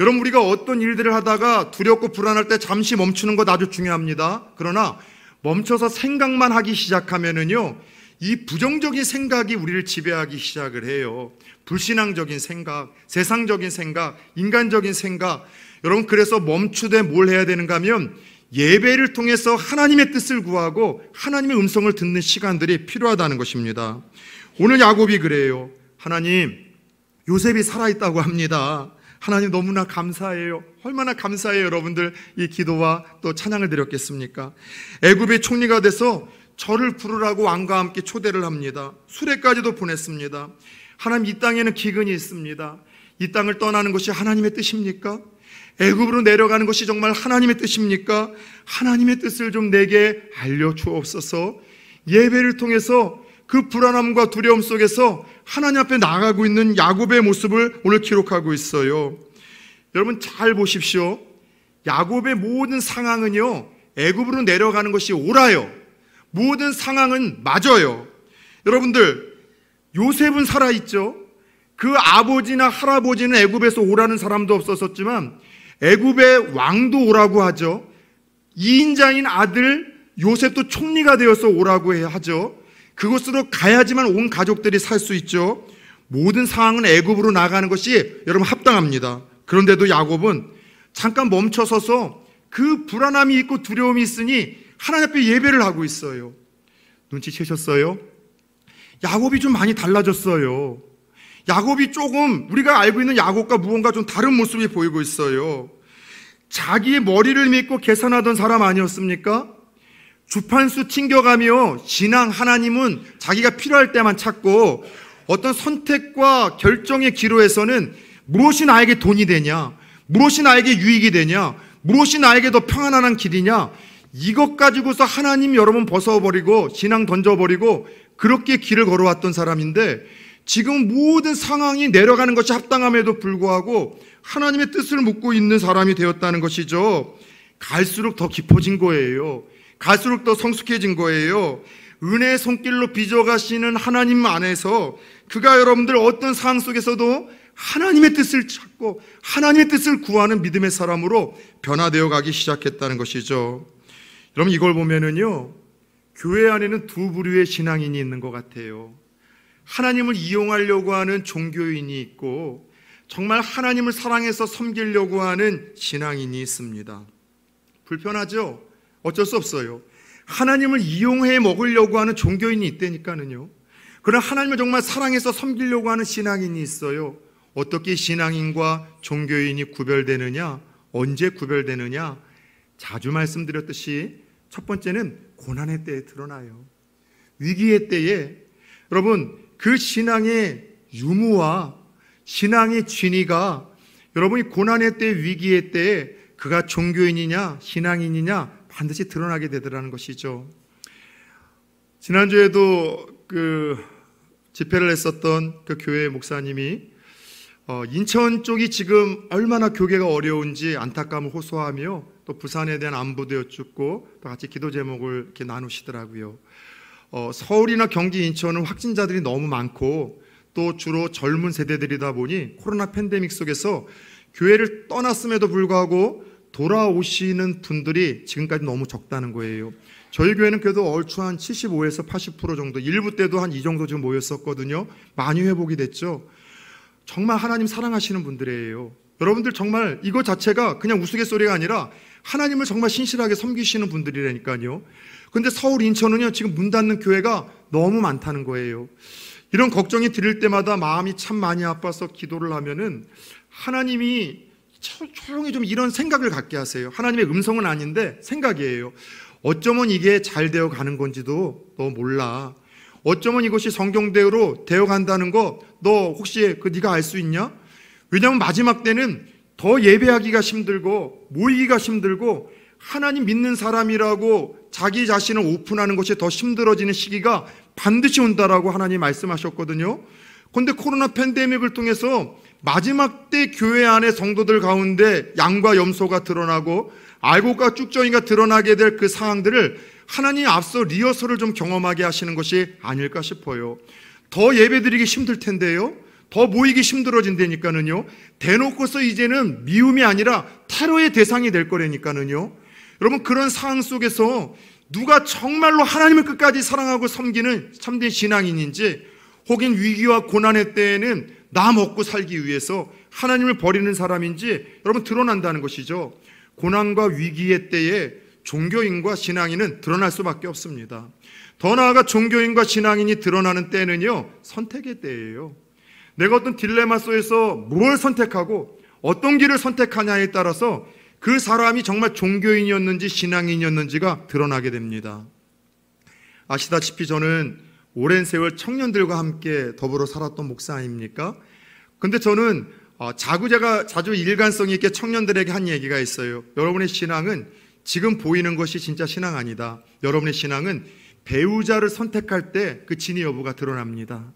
Speaker 1: 여러분, 우리가 어떤 일들을 하다가 두렵고 불안할 때 잠시 멈추는 것 아주 중요합니다. 그러나 멈춰서 생각만 하기 시작하면은요, 이 부정적인 생각이 우리를 지배하기 시작을 해요. 불신앙적인 생각, 세상적인 생각, 인간적인 생각. 여러분, 그래서 멈추되 뭘 해야 되는가 하면 예배를 통해서 하나님의 뜻을 구하고 하나님의 음성을 듣는 시간들이 필요하다는 것입니다. 오늘 야곱이 그래요. 하나님, 요셉이 살아있다고 합니다. 하나님 너무나 감사해요. 얼마나 감사해요. 여러분들 이 기도와 또 찬양을 드렸겠습니까? 애굽의 총리가 돼서 저를 부르라고 왕과 함께 초대를 합니다. 수레까지도 보냈습니다. 하나님, 이 땅에는 기근이 있습니다. 이 땅을 떠나는 것이 하나님의 뜻입니까? 애굽으로 내려가는 것이 정말 하나님의 뜻입니까? 하나님의 뜻을 좀 내게 알려주옵소서. 예배를 통해서 그 불안함과 두려움 속에서 하나님 앞에 나아가고 있는 야곱의 모습을 오늘 기록하고 있어요. 여러분 잘 보십시오. 야곱의 모든 상황은요, 애굽으로 내려가는 것이 옳아요. 모든 상황은 맞아요. 여러분들, 요셉은 살아있죠. 그 아버지나 할아버지는 애굽에서 오라는 사람도 없었지만 애굽의 왕도 오라고 하죠. 2인자인 아들 요셉도 총리가 되어서 오라고 하죠. 그곳으로 가야지만 온 가족들이 살 수 있죠. 모든 상황은 애굽으로 나가는 것이 여러분 합당합니다. 그런데도 야곱은 잠깐 멈춰서서 그 불안함이 있고 두려움이 있으니 하나님 앞에 예배를 하고 있어요. 눈치채셨어요? 야곱이 좀 많이 달라졌어요. 야곱이 조금 우리가 알고 있는 야곱과 무언가 좀 다른 모습이 보이고 있어요. 자기의 머리를 믿고 계산하던 사람 아니었습니까? 주판수 튕겨가며 신앙 하나님은 자기가 필요할 때만 찾고 어떤 선택과 결정의 기로에서는 무엇이 나에게 돈이 되냐, 무엇이 나에게 유익이 되냐, 무엇이 나에게 더 평안한 길이냐, 이것 가지고서 하나님 여러 번 벗어버리고 신앙 던져버리고 그렇게 길을 걸어왔던 사람인데 지금 모든 상황이 내려가는 것이 합당함에도 불구하고 하나님의 뜻을 묻고 있는 사람이 되었다는 것이죠. 갈수록 더 깊어진 거예요. 갈수록 더 성숙해진 거예요. 은혜의 손길로 빚어가시는 하나님 안에서 그가 여러분들 어떤 상황 속에서도 하나님의 뜻을 찾고 하나님의 뜻을 구하는 믿음의 사람으로 변화되어 가기 시작했다는 것이죠. 여러분 이걸 보면은요, 교회 안에는 두 부류의 신앙인이 있는 것 같아요. 하나님을 이용하려고 하는 종교인이 있고 정말 하나님을 사랑해서 섬기려고 하는 신앙인이 있습니다. 불편하죠? 어쩔 수 없어요. 하나님을 이용해 먹으려고 하는 종교인이 있다니까는요. 그러나 하나님을 정말 사랑해서 섬기려고 하는 신앙인이 있어요. 어떻게 신앙인과 종교인이 구별되느냐? 언제 구별되느냐? 자주 말씀드렸듯이 첫 번째는 고난의 때에 드러나요. 위기의 때에 여러분 그 신앙의 유무와 신앙의 진위가 여러분이 고난의 때, 위기의 때에 그가 종교인이냐 신앙인이냐 반드시 드러나게 되더라는 것이죠. 지난주에도 그 집회를 했었던 그 교회 목사님이 인천 쪽이 지금 얼마나 교계가 어려운지 안타까움을 호소하며 또 부산에 대한 안부도 여쭙고 또 같이 기도 제목을 이렇게 나누시더라고요. 서울이나 경기, 인천은 확진자들이 너무 많고 또 주로 젊은 세대들이다 보니 코로나 팬데믹 속에서 교회를 떠났음에도 불구하고 돌아오시는 분들이 지금까지 너무 적다는 거예요. 저희 교회는 그래도 얼추 한 75에서 80% 정도, 일부 때도 한 이 정도 지금 모였었거든요. 많이 회복이 됐죠. 정말 하나님 사랑하시는 분들이에요. 여러분들 정말 이거 자체가 그냥 우스갯소리가 아니라 하나님을 정말 신실하게 섬기시는 분들이라니까요. 근데 서울, 인천은요 지금 문 닫는 교회가 너무 많다는 거예요. 이런 걱정이 들릴 때마다 마음이 참 많이 아파서 기도를 하면은 하나님이 조용히 좀 이런 생각을 갖게 하세요. 하나님의 음성은 아닌데 생각이에요. 어쩌면 이게 잘 되어 가는 건지도 너 몰라. 어쩌면 이것이 성경대로 되어 간다는 거 너 혹시 네가 알 수 있냐? 왜냐하면 마지막 때는 더 예배하기가 힘들고 모이기가 힘들고 하나님 믿는 사람이라고 자기 자신을 오픈하는 것이 더 힘들어지는 시기가 반드시 온다라고 하나님 말씀하셨거든요. 그런데 코로나 팬데믹을 통해서 마지막 때 교회 안의 성도들 가운데 양과 염소가 드러나고 알곡과 쭉정이가 드러나게 될 그 상황들을 하나님이 앞서 리허설을 좀 경험하게 하시는 것이 아닐까 싶어요. 더 예배드리기 힘들 텐데요. 더 모이기 힘들어진다니까는요. 대놓고서 이제는 미움이 아니라 테러의 대상이 될 거라니까는요. 여러분 그런 상황 속에서 누가 정말로 하나님을 끝까지 사랑하고 섬기는 참된 신앙인인지 혹은 위기와 고난의 때에는 나 먹고 살기 위해서 하나님을 버리는 사람인지 여러분 드러난다는 것이죠. 고난과 위기의 때에 종교인과 신앙인은 드러날 수밖에 없습니다. 더 나아가 종교인과 신앙인이 드러나는 때는요 선택의 때예요. 내가 어떤 딜레마 속에서 뭘 선택하고 어떤 길을 선택하냐에 따라서 그 사람이 정말 종교인이었는지 신앙인이었는지가 드러나게 됩니다. 아시다시피 저는 오랜 세월 청년들과 함께 더불어 살았던 목사 아닙니까? 근데 저는 제가 자주 일관성 있게 청년들에게 한 얘기가 있어요. 여러분의 신앙은 지금 보이는 것이 진짜 신앙 아니다. 여러분의 신앙은 배우자를 선택할 때 그 진위 여부가 드러납니다.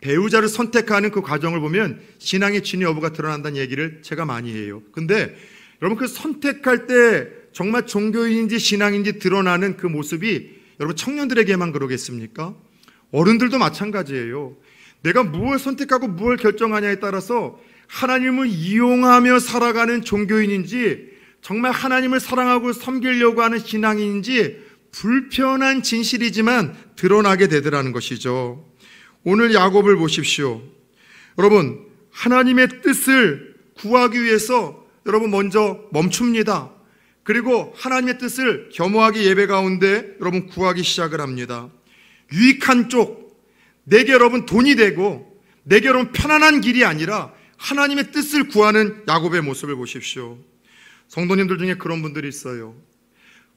Speaker 1: 배우자를 선택하는 그 과정을 보면 신앙의 진위 여부가 드러난다는 얘기를 제가 많이 해요. 근데 여러분 그 선택할 때 정말 종교인인지 신앙인지 드러나는 그 모습이 여러분 청년들에게만 그러겠습니까? 어른들도 마찬가지예요. 내가 무엇을 선택하고 무엇을 결정하냐에 따라서 하나님을 이용하며 살아가는 종교인인지 정말 하나님을 사랑하고 섬기려고 하는 신앙인인지 불편한 진실이지만 드러나게 되더라는 것이죠. 오늘 야곱을 보십시오. 여러분, 하나님의 뜻을 구하기 위해서 여러분 먼저 멈춥니다. 그리고 하나님의 뜻을 겸허하게 예배 가운데 여러분 구하기 시작을 합니다. 유익한 쪽, 내게 여러분 돈이 되고 내게 여러분 편안한 길이 아니라 하나님의 뜻을 구하는 야곱의 모습을 보십시오. 성도님들 중에 그런 분들이 있어요.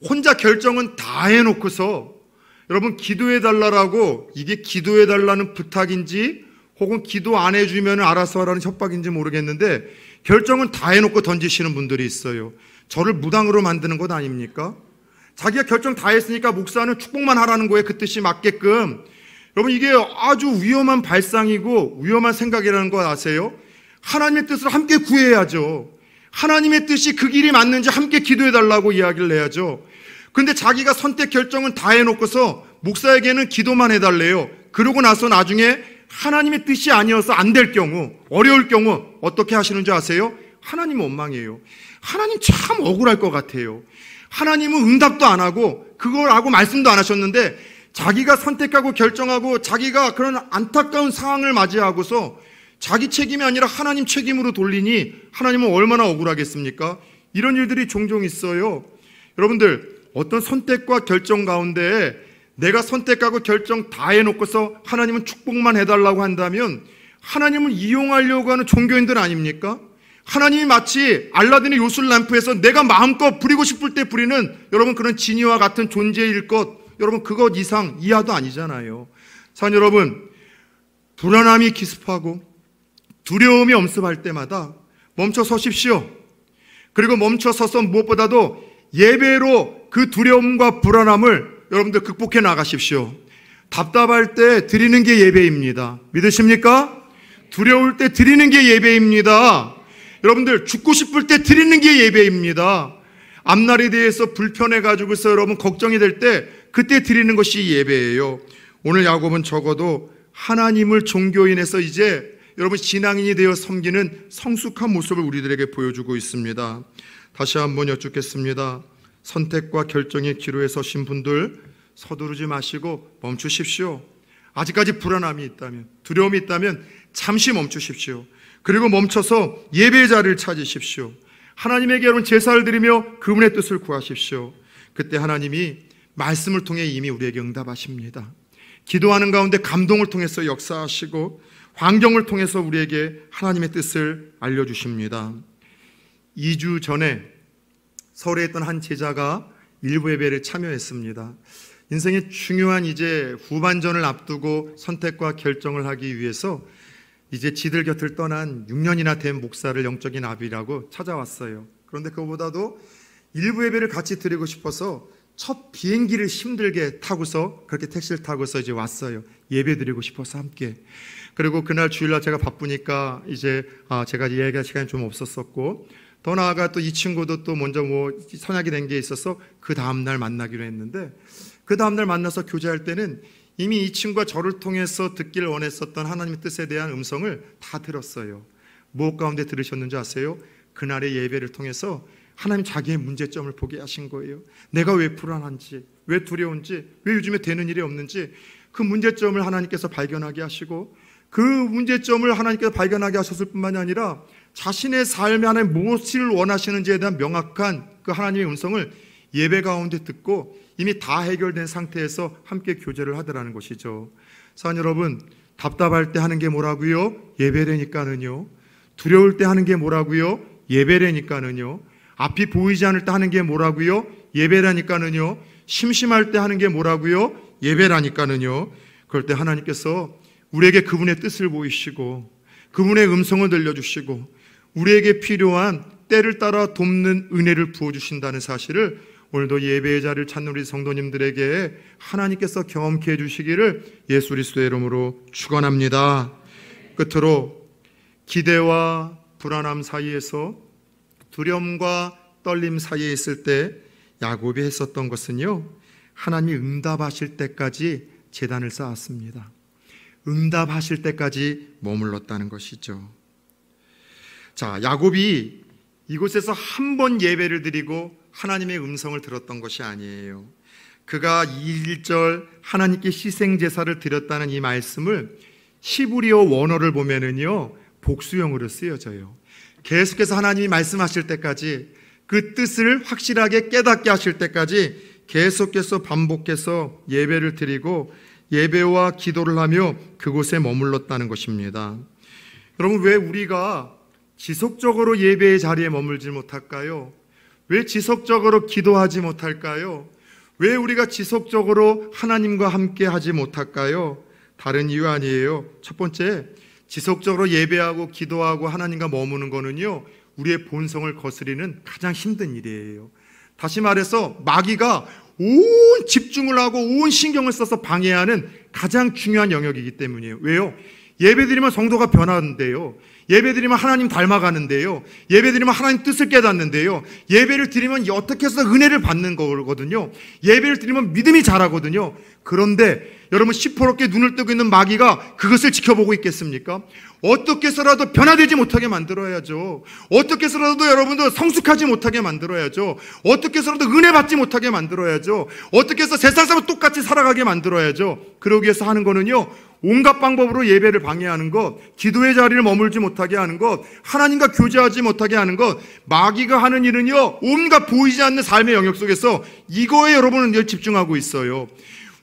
Speaker 1: 혼자 결정은 다 해놓고서 여러분 기도해달라고, 이게 기도해달라는 부탁인지 혹은 기도 안 해주면 알아서 하라는 협박인지 모르겠는데 결정은 다 해놓고 던지시는 분들이 있어요. 저를 무당으로 만드는 것 아닙니까? 자기가 결정 다 했으니까 목사는 축복만 하라는 거예요. 그 뜻이 맞게끔. 여러분, 이게 아주 위험한 발상이고 위험한 생각이라는 거 아세요? 하나님의 뜻을 함께 구해야죠. 하나님의 뜻이 그 길이 맞는지 함께 기도해달라고 이야기를 해야죠. 근데 자기가 선택 결정은 다 해놓고서 목사에게는 기도만 해달래요. 그러고 나서 나중에 하나님의 뜻이 아니어서 안 될 경우, 어려울 경우 어떻게 하시는 줄 아세요? 하나님은 원망이에요. 하나님 참 억울할 것 같아요. 하나님은 응답도 안 하고 그걸 하고 말씀도 안 하셨는데 자기가 선택하고 결정하고 자기가 그런 안타까운 상황을 맞이하고서 자기 책임이 아니라 하나님 책임으로 돌리니 하나님은 얼마나 억울하겠습니까? 이런 일들이 종종 있어요. 여러분들, 어떤 선택과 결정 가운데 내가 선택하고 결정 다 해놓고서 하나님은 축복만 해달라고 한다면 하나님을 이용하려고 하는 종교인들 아닙니까? 하나님이 마치 알라딘의 요술 램프에서 내가 마음껏 부리고 싶을 때 부리는 여러분 그런 지니와 같은 존재일 것, 여러분 그것 이상 이하도 아니잖아요. 자, 여러분, 불안함이 기습하고 두려움이 엄습할 때마다 멈춰 서십시오. 그리고 멈춰 서서 무엇보다도 예배로 그 두려움과 불안함을 여러분들 극복해 나가십시오. 답답할 때 드리는 게 예배입니다. 믿으십니까? 두려울 때 드리는 게 예배입니다. 여러분들 죽고 싶을 때 드리는 게 예배입니다. 앞날에 대해서 불편해가지고서 여러분 걱정이 될 때 그때 드리는 것이 예배예요. 오늘 야곱은 적어도 하나님을 종교인에서 이제 여러분 신앙인이 되어 섬기는 성숙한 모습을 우리들에게 보여주고 있습니다. 다시 한번 여쭙겠습니다. 선택과 결정의 기로에 서신 분들 서두르지 마시고 멈추십시오. 아직까지 불안함이 있다면, 두려움이 있다면 잠시 멈추십시오. 그리고 멈춰서 예배의 자리를 찾으십시오. 하나님에게 여러분 제사를 드리며 그분의 뜻을 구하십시오. 그때 하나님이 말씀을 통해 이미 우리에게 응답하십니다. 기도하는 가운데 감동을 통해서 역사하시고 환경을 통해서 우리에게 하나님의 뜻을 알려주십니다. 2주 전에 서울에 있던 한 제자가 일부 예배를 참여했습니다. 인생의 중요한 이제 후반전을 앞두고 선택과 결정을 하기 위해서 이제 지들 곁을 떠난 6년이나 된 목사를 영적인 아비라고 찾아왔어요. 그런데 그거보다도 일부 예배를 같이 드리고 싶어서 첫 비행기를 힘들게 타고서 그렇게 택시를 타고서 이제 왔어요. 예배 드리고 싶어서 함께. 그리고 그날 주일날 제가 바쁘니까 이제 제가 이야기할 시간이 좀 없었었고, 더 나아가 또 이 친구도 또 먼저 선약이 된 게 있어서 그 다음날 만나기로 했는데, 그 다음날 만나서 교제할 때는 이미 이 친구가 저를 통해서 듣기를 원했었던 하나님의 뜻에 대한 음성을 다 들었어요. 무엇 가운데 들으셨는지 아세요? 그날의 예배를 통해서 하나님 자기의 문제점을 보게 하신 거예요. 내가 왜 불안한지, 왜 두려운지, 왜 요즘에 되는 일이 없는지 그 문제점을 하나님께서 발견하게 하시고, 그 문제점을 하나님께서 발견하게 하셨을 뿐만이 아니라 자신의 삶에 하나님 무엇을 원하시는지에 대한 명확한 그 하나님의 음성을 예배 가운데 듣고 이미 다 해결된 상태에서 함께 교제를 하더라는 것이죠. 사랑 여러분, 답답할 때 하는 게 뭐라고요? 예배라니까는요. 두려울 때 하는 게 뭐라고요? 예배라니까는요. 앞이 보이지 않을 때 하는 게 뭐라고요? 예배라니까는요. 심심할 때 하는 게 뭐라고요? 예배라니까는요. 그럴 때 하나님께서 우리에게 그분의 뜻을 보이시고 그분의 음성을 들려주시고 우리에게 필요한 때를 따라 돕는 은혜를 부어주신다는 사실을 오늘도 예배의 자리를 찾는 우리 성도님들에게 하나님께서 경험케 해주시기를 예수 그리스도의 이름으로 축원합니다. 끝으로 기대와 불안함 사이에서 두려움과 떨림 사이에 있을 때 야곱이 했었던 것은요, 하나님이 응답하실 때까지 제단을 쌓았습니다. 응답하실 때까지 머물렀다는 것이죠. 자, 야곱이 이곳에서 한 번 예배를 드리고 하나님의 음성을 들었던 것이 아니에요. 그가 1절 하나님께 희생 제사를 드렸다는 이 말씀을 히브리어 원어를 보면은요, 복수형으로 쓰여져요. 계속해서 하나님이 말씀하실 때까지, 그 뜻을 확실하게 깨닫게 하실 때까지 계속해서 반복해서 예배를 드리고 예배와 기도를 하며 그곳에 머물렀다는 것입니다. 여러분, 왜 우리가 지속적으로 예배의 자리에 머물지 못할까요? 왜 지속적으로 기도하지 못할까요? 왜 우리가 지속적으로 하나님과 함께 하지 못할까요? 다른 이유 아니에요. 첫 번째, 지속적으로 예배하고 기도하고 하나님과 머무는 거는요, 우리의 본성을 거스리는 가장 힘든 일이에요. 다시 말해서 마귀가 온 집중을 하고 온 신경을 써서 방해하는 가장 중요한 영역이기 때문이에요. 왜요? 예배드리면 성도가 변하는데요, 예배드리면 하나님 닮아가는데요, 예배드리면 하나님 뜻을 깨닫는데요, 예배를 드리면 어떻게 해서 은혜를 받는 거거든요. 예배를 드리면 믿음이 자라거든요. 그런데 여러분, 시퍼렇게 눈을 뜨고 있는 마귀가 그것을 지켜보고 있겠습니까? 어떻게 해서라도 변화되지 못하게 만들어야죠. 어떻게 해서라도 여러분도 성숙하지 못하게 만들어야죠. 어떻게 해서라도 은혜 받지 못하게 만들어야죠. 어떻게 해서 세상 사람 똑같이 살아가게 만들어야죠. 그러기 위해서 하는 거는요, 온갖 방법으로 예배를 방해하는 것, 기도의 자리를 머물지 못하게 하는 것, 하나님과 교제하지 못하게 하는 것, 마귀가 하는 일은요, 온갖 보이지 않는 삶의 영역 속에서 이거에 여러분은 집중하고 있어요.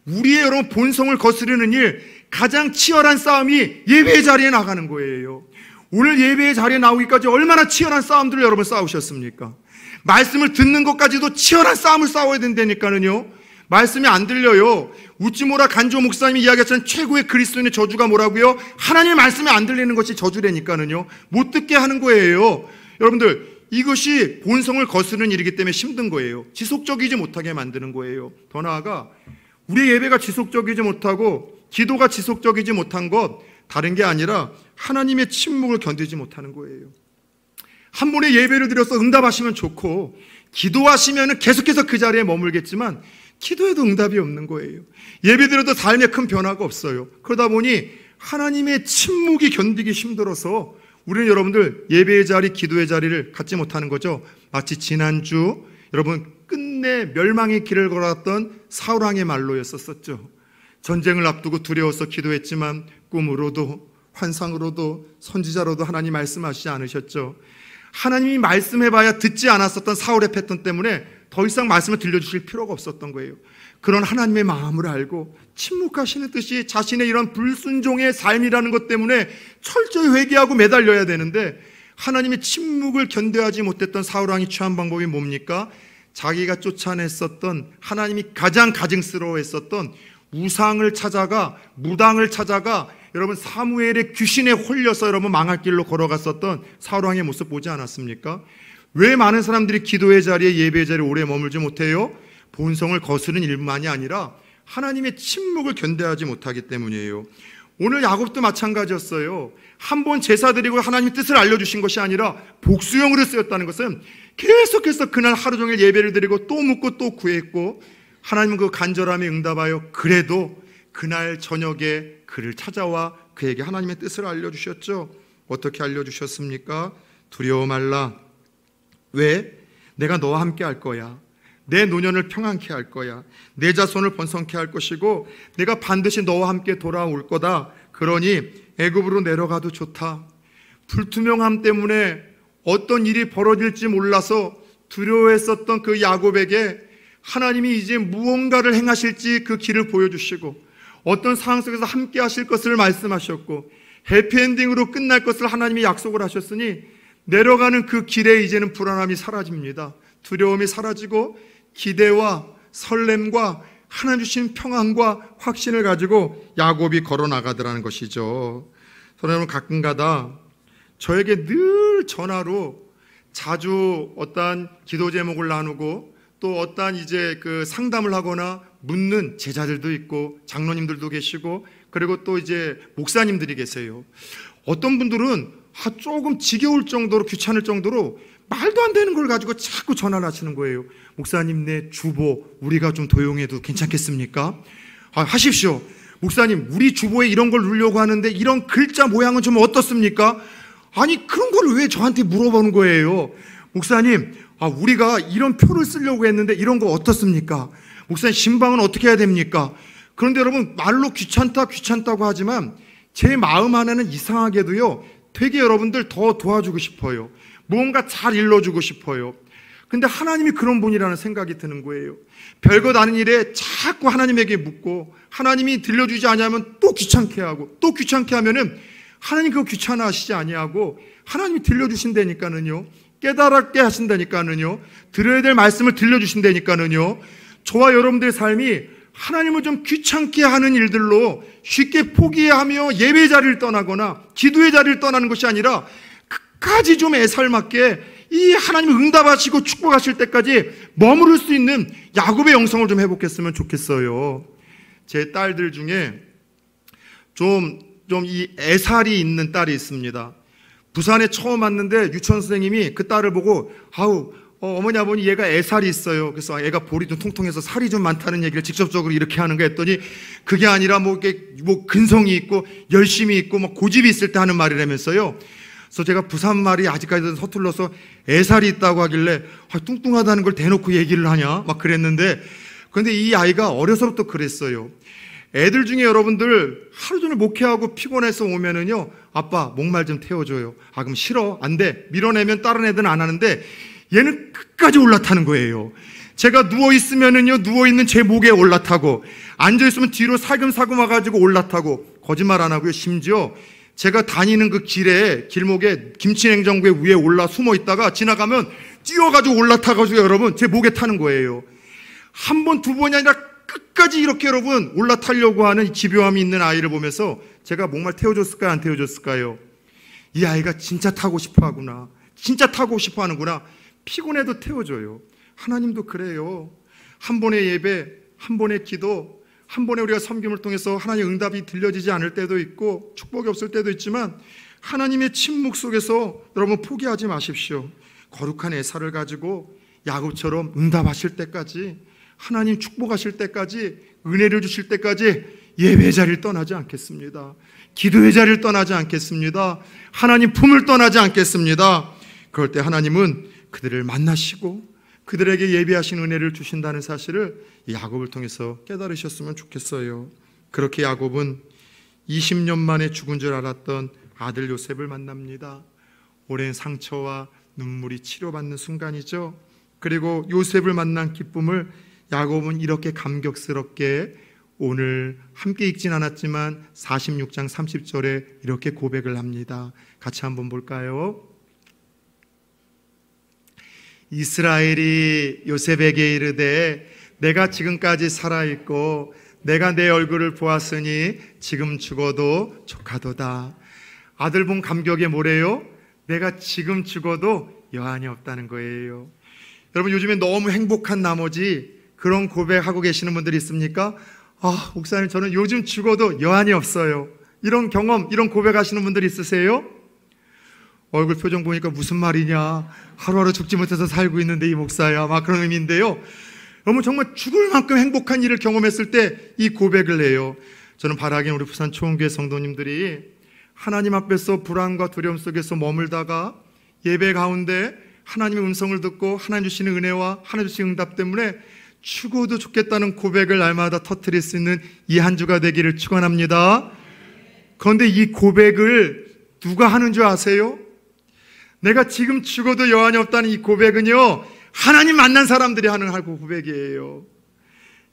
Speaker 1: 우리의 여러분 본성을 거스르는 일, 가장 치열한 싸움이 예배의 자리에 나가는 거예요. 오늘 예배의 자리에 나오기까지 얼마나 치열한 싸움들을 여러분 싸우셨습니까? 말씀을 듣는 것까지도 치열한 싸움을 싸워야 된다니까는요. 말씀이 안 들려요. 우찌모라 간조 목사님이 이야기했던 최고의 그리스도인의 저주가 뭐라고요? 하나님의 말씀이 안 들리는 것이 저주라니까는요. 못 듣게 하는 거예요. 여러분들, 이것이 본성을 거스르는 일이기 때문에 힘든 거예요. 지속적이지 못하게 만드는 거예요. 더 나아가 우리의 예배가 지속적이지 못하고 기도가 지속적이지 못한 것, 다른 게 아니라 하나님의 침묵을 견디지 못하는 거예요. 한 번에 예배를 드려서 응답하시면 좋고, 기도하시면 계속해서 그 자리에 머물겠지만 기도에도 응답이 없는 거예요. 예배 드려도 삶에 큰 변화가 없어요. 그러다 보니 하나님의 침묵이 견디기 힘들어서 우리는 여러분들 예배의 자리, 기도의 자리를 갖지 못하는 거죠. 마치 지난주 여러분 끝내 멸망의 길을 걸었던 사울왕의 말로였었죠. 전쟁을 앞두고 두려워서 기도했지만 꿈으로도 환상으로도 선지자로도 하나님 말씀하시지 않으셨죠. 하나님이 말씀해봐야 듣지 않았었던 사울의 패턴 때문에 더 이상 말씀을 들려주실 필요가 없었던 거예요. 그런 하나님의 마음을 알고 침묵하시는 듯이 자신의 이런 불순종의 삶이라는 것 때문에 철저히 회개하고 매달려야 되는데, 하나님의 침묵을 견뎌하지 못했던 사울왕이 취한 방법이 뭡니까? 자기가 쫓아냈었던, 하나님이 가장 가증스러워했었던 우상을 찾아가, 무당을 찾아가 여러분 사무엘의 귀신에 홀려서 여러분 망할 길로 걸어갔었던 사울왕의 모습 보지 않았습니까? 왜 많은 사람들이 기도의 자리에, 예배의 자리에 오래 머물지 못해요? 본성을 거스르는 일만이 아니라 하나님의 침묵을 견뎌하지 못하기 때문이에요. 오늘 야곱도 마찬가지였어요. 한 번 제사 드리고 하나님의 뜻을 알려주신 것이 아니라 복수형으로 쓰였다는 것은 계속해서 그날 하루 종일 예배를 드리고 또 묻고 또 구했고, 하나님은 그 간절함에 응답하여 그래도 그날 저녁에 그를 찾아와 그에게 하나님의 뜻을 알려주셨죠. 어떻게 알려주셨습니까? 두려워 말라. 왜? 내가 너와 함께 할 거야. 내 노년을 평안케 할 거야. 내 자손을 번성케 할 것이고 내가 반드시 너와 함께 돌아올 거다. 그러니 애굽으로 내려가도 좋다. 불투명함 때문에 어떤 일이 벌어질지 몰라서 두려워했었던 그 야곱에게 하나님이 이제 무언가를 행하실지 그 길을 보여주시고, 어떤 상황 속에서 함께 하실 것을 말씀하셨고, 해피엔딩으로 끝날 것을 하나님이 약속을 하셨으니 내려가는 그 길에 이제는 불안함이 사라집니다. 두려움이 사라지고 기대와 설렘과 하나님 주신 평안과 확신을 가지고 야곱이 걸어나가더라는 것이죠. 여러분, 가끔가다 저에게 늘 전화로 자주 어떠한 기도 제목을 나누고 또 어떠한 이제 그 상담을 하거나 묻는 제자들도 있고 장로님들도 계시고, 그리고 또 이제 목사님들이 계세요. 어떤 분들은 조금 지겨울 정도로, 귀찮을 정도로 말도 안 되는 걸 가지고 자꾸 전화를 하시는 거예요. 목사님, 내 주보 우리가 좀 도용해도 괜찮겠습니까? 하십시오.
Speaker 2: 목사님, 우리 주보에 이런 걸 넣으려고 하는데 이런 글자 모양은 좀 어떻습니까? 아니, 그런 걸 왜 저한테 물어보는 거예요? 목사님, 우리가 이런 표를 쓰려고 했는데 이런 거 어떻습니까? 목사님, 신방은 어떻게 해야 됩니까? 그런데 여러분, 말로 귀찮다고 하지만 제 마음 안에는 이상하게도요, 되게 여러분들 더 도와주고 싶어요. 뭔가 잘 일러주고 싶어요. 근데 하나님이 그런 분이라는 생각이 드는 거예요. 별것 아닌 일에 자꾸 하나님에게 묻고, 하나님이 들려주지 않으면 또 귀찮게 하고, 또 귀찮게 하면은 하나님 그거 귀찮아하시지 아니하고 하나님이 들려주신다니까는요, 깨달았게 하신다니까는요, 들어야 될 말씀을 들려주신다니까는요, 저와 여러분들의 삶이 하나님을 좀 귀찮게 하는 일들로 쉽게 포기하며 예배 자리를 떠나거나 기도의 자리를 떠나는 것이 아니라 끝까지 좀 애살맞게 이 하나님을 응답하시고 축복하실 때까지 머무를 수 있는 야곱의 영성을 좀 회복했으면 좋겠어요. 제 딸들 중에 좀 이 애살이 있는 딸이 있습니다. 부산에 처음 왔는데 유치원 선생님이 그 딸을 보고 어머니 아버니 얘가 애살이 있어요. 그래서 애가 볼이 좀 통통해서 살이 좀 많다는 얘기를 직접적으로 이렇게 하는가 했더니 그게 아니라 뭐 근성이 있고 열심이 있고 뭐 고집이 있을 때 하는 말이라면서요. 그래서 제가 부산 말이 아직까지도 서툴러서 애살이 있다고 하길래 뚱뚱하다는 걸 대놓고 얘기를 하냐 막 그랬는데, 그런데 이 아이가 어려서부터 그랬어요. 애들 중에 여러분들 하루 종일 목회하고 피곤해서 오면은요, 아빠 목말 좀 태워줘요. 그럼 싫어, 안 돼. 밀어내면 다른 애들은 안 하는데 얘는 끝까지 올라타는 거예요. 제가 누워있으면은요, 누워있는 제 목에 올라타고, 앉아있으면 뒤로 살금살금 와가지고 올라타고, 거짓말 안 하고요. 심지어 제가 다니는 그 길목에 김치냉장고에 위에 올라 숨어 있다가 지나가면 뛰어가지고 올라타가지고 여러분 제 목에 타는 거예요. 한 번, 두 번이 아니라 끝까지 이렇게 여러분 올라타려고 하는 집요함이 있는 아이를 보면서 제가 목말 태워줬을까요? 안 태워줬을까요? 이 아이가 진짜 타고 싶어 하구나. 진짜 타고 싶어 하는구나. 피곤해도 태워줘요. 하나님도 그래요. 한 번의 예배, 한 번의 기도, 한 번에 우리가 섬김을 통해서 하나님의 응답이 들려지지 않을 때도 있고 축복이 없을 때도 있지만 하나님의 침묵 속에서 여러분 포기하지 마십시오. 거룩한 애사를 가지고 야곱처럼 응답하실 때까지, 하나님 축복하실 때까지, 은혜를 주실 때까지 예배 자리를 떠나지 않겠습니다. 기도의 자리를 떠나지 않겠습니다. 하나님 품을 떠나지 않겠습니다. 그럴 때 하나님은 그들을 만나시고 그들에게 예비하신 은혜를 주신다는 사실을 야곱을 통해서 깨달으셨으면 좋겠어요. 그렇게 야곱은 20년 만에 죽은 줄 알았던 아들 요셉을 만납니다. 오랜 상처와 눈물이 치료받는 순간이죠. 그리고 요셉을 만난 기쁨을 야곱은 이렇게 감격스럽게 오늘 함께 읽진 않았지만 46장 30절에 이렇게 고백을 합니다. 같이 한번 볼까요? 이스라엘이 요셉에게 이르되 내가 지금까지 살아있고 내가 내 얼굴을 보았으니 지금 죽어도 족하도다. 아들 본 감격에 뭐래요? 내가 지금 죽어도 여한이 없다는 거예요. 여러분, 요즘에 너무 행복한 나머지 그런 고백하고 계시는 분들이 있습니까? 목사님, 저는 요즘 죽어도 여한이 없어요. 이런 경험, 이런 고백하시는 분들이 있으세요? 얼굴 표정 보니까 무슨 말이냐, 하루하루 죽지 못해서 살고 있는데 이 목사야, 막 그런 의미인데요. 여러분, 정말 죽을 만큼 행복한 일을 경험했을 때 이 고백을 해요. 저는 바라기는 우리 부산 초원교회 성도님들이 하나님 앞에서 불안과 두려움 속에서 머물다가 예배 가운데 하나님의 음성을 듣고 하나님 주시는 은혜와 하나님 주시는 응답 때문에 죽어도 좋겠다는 고백을 날마다 터뜨릴 수 있는 이 한 주가 되기를 축원합니다. 그런데 이 고백을 누가 하는 줄 아세요? 내가 지금 죽어도 여한이 없다는 이 고백은요, 하나님 만난 사람들이 하는 고백이에요.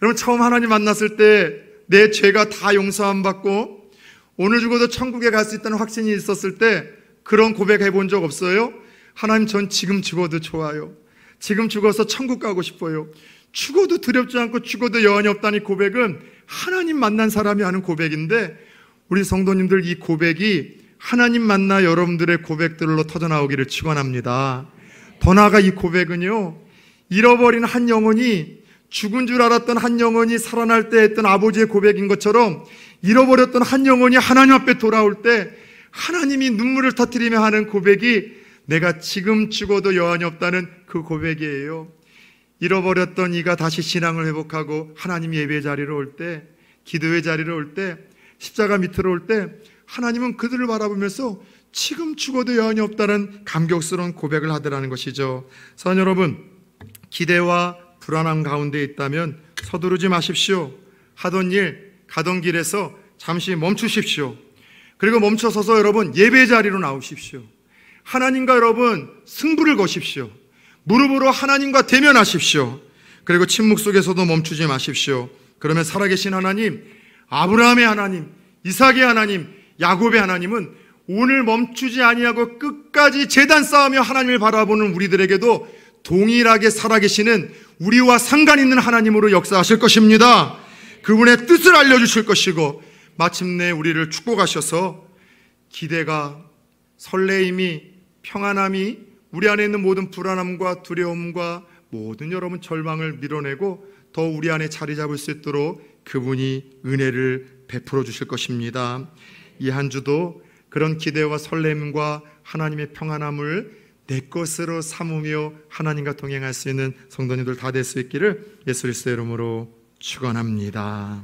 Speaker 2: 여러분, 처음 하나님 만났을 때 내 죄가 다 용서함 받고 오늘 죽어도 천국에 갈 수 있다는 확신이 있었을 때 그런 고백해 본 적 없어요? 하나님, 전 지금 죽어도 좋아요. 지금 죽어서 천국 가고 싶어요. 죽어도 두렵지 않고 죽어도 여한이 없다는 이 고백은 하나님 만난 사람이 하는 고백인데, 우리 성도님들 이 고백이 하나님 만나 여러분들의 고백들로 터져나오기를 축원합니다. 더 나아가 이 고백은요, 잃어버린 한 영혼이, 죽은 줄 알았던 한 영혼이 살아날 때 했던 아버지의 고백인 것처럼 잃어버렸던 한 영혼이 하나님 앞에 돌아올 때 하나님이 눈물을 터뜨리며 하는 고백이 내가 지금 죽어도 여한이 없다는 그 고백이에요. 잃어버렸던 이가 다시 신앙을 회복하고 하나님 예배 자리로 올 때
Speaker 1: 기도의 자리를 올 때, 십자가 밑으로 올 때 하나님은 그들을 바라보면서 지금 죽어도 여한이 없다는 감격스러운 고백을 하더라는 것이죠. 사랑 여러분, 기대와 불안함 가운데 있다면 서두르지 마십시오. 하던 일, 가던 길에서 잠시 멈추십시오. 그리고 멈춰서서 여러분 예배 자리로 나오십시오. 하나님과 여러분 승부를 거십시오. 무릎으로 하나님과 대면하십시오. 그리고 침묵 속에서도 멈추지 마십시오. 그러면 살아계신 하나님, 아브라함의 하나님, 이삭의 하나님, 야곱의 하나님은 오늘 멈추지 아니하고 끝까지 제단 쌓으며 하나님을 바라보는 우리들에게도 동일하게 살아계시는 우리와 상관 있는 하나님으로 역사하실 것입니다. 그분의 뜻을 알려주실 것이고 마침내 우리를 축복하셔서 기대가, 설레임이, 평안함이 우리 안에 있는 모든 불안함과 두려움과 모든 여러분 절망을 밀어내고 더 우리 안에 자리 잡을 수 있도록 그분이 은혜를 베풀어 주실 것입니다. 이 한 주도 그런 기대와 설렘과 하나님의 평안함을 내 것으로 삼으며 하나님과 동행할 수 있는 성도님들 다 될 수 있기를 예수 그리스도의 이름으로 축원합니다.